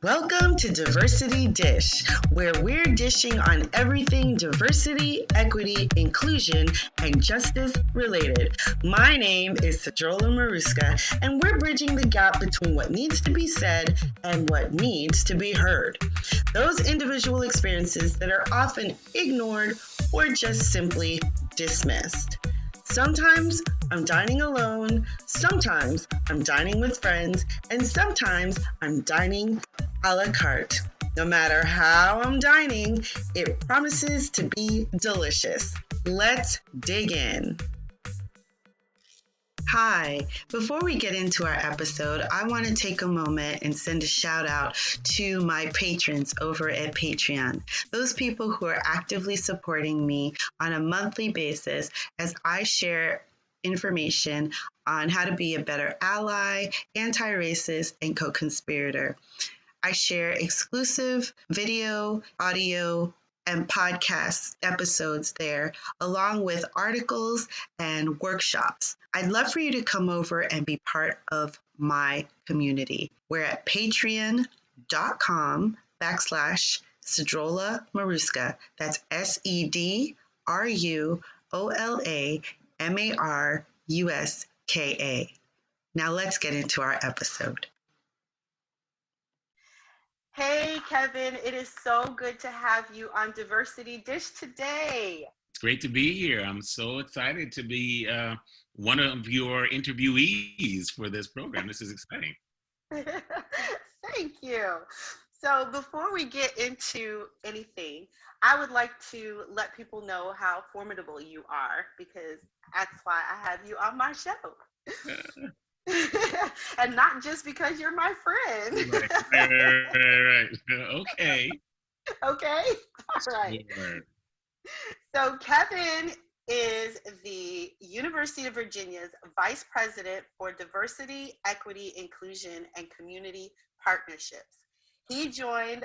Welcome to Diversity Dish, where we're dishing on everything diversity, equity, inclusion, and justice related. My name is Sedruola Maruska, and we're bridging the gap between what needs to be said and what needs to be heard. Those individual experiences that are often ignored or just simply dismissed. Sometimes I'm dining alone, sometimes I'm dining with friends, and sometimes I'm dining a-la-carte. No matter how I'm dining, it promises to be delicious. Let's dig in. Hi, before we get into our episode, I want to take a moment and send a shout out to my patrons over at Patreon. Those people who are actively supporting me on a monthly basis as I share information on how to be a better ally, anti-racist, and co-conspirator. I share exclusive video, audio, and podcast episodes there, along with articles and workshops. I'd love for you to come over and be part of my community. We're at patreon.com/Sedruola Maruska. That's SEDRUOLA Maruska. Now let's get into our episode. Hey, Kevin, it is so good to have you on Diversity Dish today. It's great to be here. I'm so excited to be one of your interviewees for this program. This is exciting. Thank you. So before we get into anything, I would like to let people know how formidable you are, because that's why I have you on my show. And not just because you're my friend. Right. Okay. All right. Sure. So Kevin is the University of Virginia's Vice President for Diversity, Equity, Inclusion, and Community Partnerships. He joined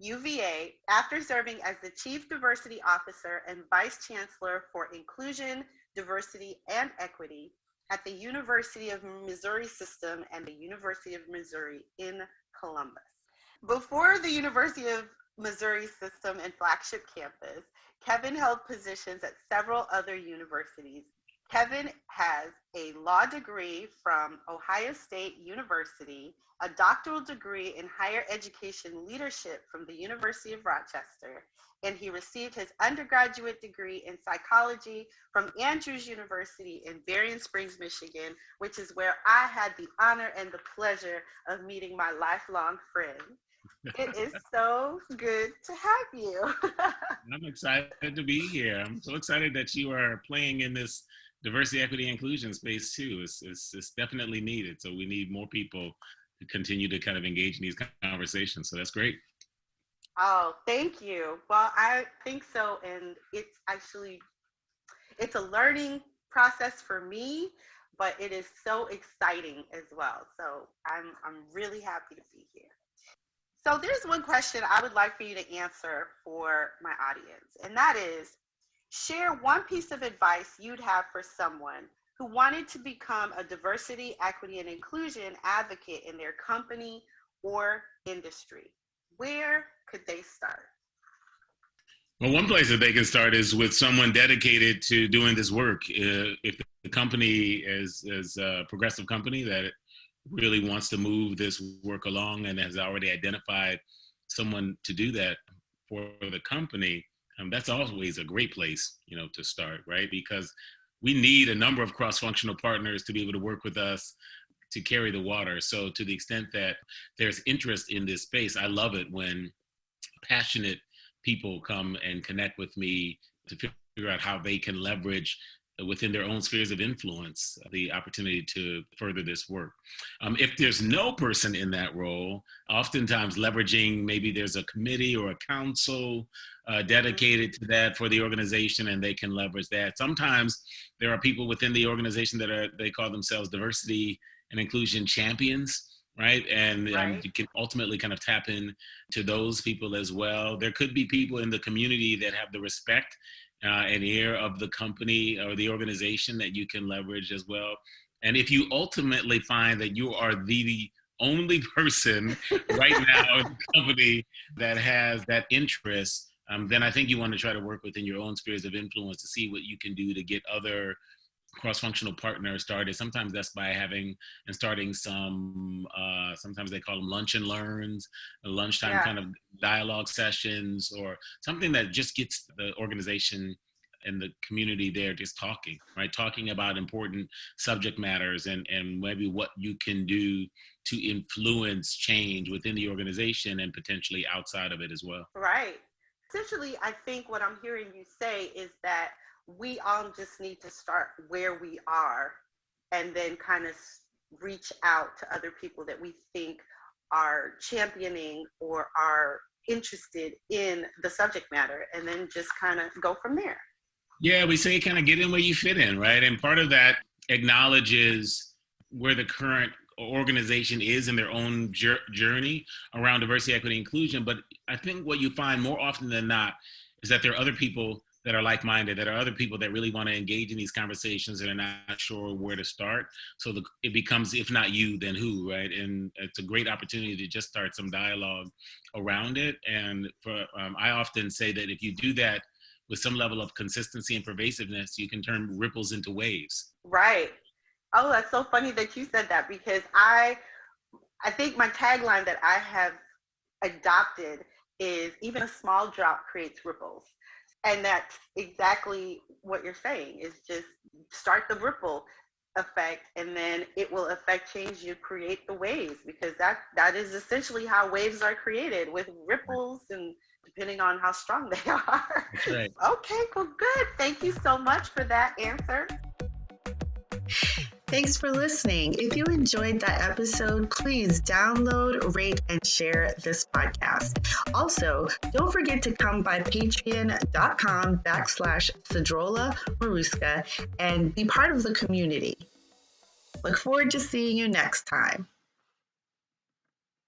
UVA after serving as the Chief Diversity Officer and Vice Chancellor for Inclusion, Diversity, and Equity at the University of Missouri System and the University of Missouri in Columbus. Before the University of Missouri System and flagship campus, Kevin held positions at several other universities. Kevin has a law degree from Ohio State University, a doctoral degree in higher education leadership from the University of Rochester, and he received his undergraduate degree in psychology from Andrews University in Berrien Springs, Michigan, which is where I had the honor and the pleasure of meeting my lifelong friend. It is so good to have you. I'm excited to be here. I'm so excited that you are playing in this diversity, equity, inclusion space too. It's definitely needed. So we need more people to continue to kind of engage in these conversations. So that's great. Oh, thank you. Well, I think so. And it's a learning process for me, but it is so exciting as well. So I'm really happy to be here. So there's one question I would like for you to answer for my audience, and that is, share one piece of advice you'd have for someone who wanted to become a diversity, equity, and inclusion advocate in their company or industry. Where could they start? Well, one place that they can start is with someone dedicated to doing this work. If the company is a progressive company that really wants to move this work along and has already identified someone to do that for the company, that's always a great place, to start, right? Because we need a number of cross-functional partners to be able to work with us to carry the water. So to the extent that there's interest in this space, I love it when passionate people come and connect with me to figure out how they can leverage within their own spheres of influence the opportunity to further this work. If there's no person in that role, oftentimes leveraging, maybe there's a committee or a council dedicated to that for the organization, and they can leverage that. Sometimes there are people within the organization they call themselves diversity and inclusion champions, right? And you can ultimately kind of tap in to those people as well. There could be people in the community that have the respect and ear of the company or the organization that you can leverage as well. And if you ultimately find that you are the only person right now in the company that has that interest, then I think you want to try to work within your own spheres of influence to see what you can do to get other cross-functional partners started. Sometimes that's by having and starting some, sometimes they call them lunch and learns, lunchtime kind of dialogue sessions, or something that just gets the organization and the community there just talking, right? Talking about important subject matters and maybe what you can do to influence change within the organization and potentially outside of it as well. Right. Essentially, I think what I'm hearing you say is that we all just need to start where we are and then kind of reach out to other people that we think are championing or are interested in the subject matter, and then just kind of go from there. Yeah, we say kind of get in where you fit in, right? And part of that acknowledges where the current organization is in their own journey around diversity, equity, inclusion. But I think what you find more often than not is that there are other people that are like-minded, that are other people that really want to engage in these conversations and are not sure where to start. So it becomes, if not you, then who, right? And it's a great opportunity to just start some dialogue around it. And I often say that if you do that with some level of consistency and pervasiveness, you can turn ripples into waves. Right. Oh, that's so funny that you said that, because I think my tagline that I have adopted is even a small drop creates ripples. And that's exactly what you're saying, is just start the ripple effect, and then it will affect change. You create the waves, because that is essentially how waves are created, with ripples, and depending on how strong they are. That's right. Okay, well, good. Thank you so much for that answer. Thanks for listening. If you enjoyed that episode, please download, rate, and share this podcast. Also, don't forget to come by patreon.com/Sedruola Maruska and be part of the community. Look forward to seeing you next time.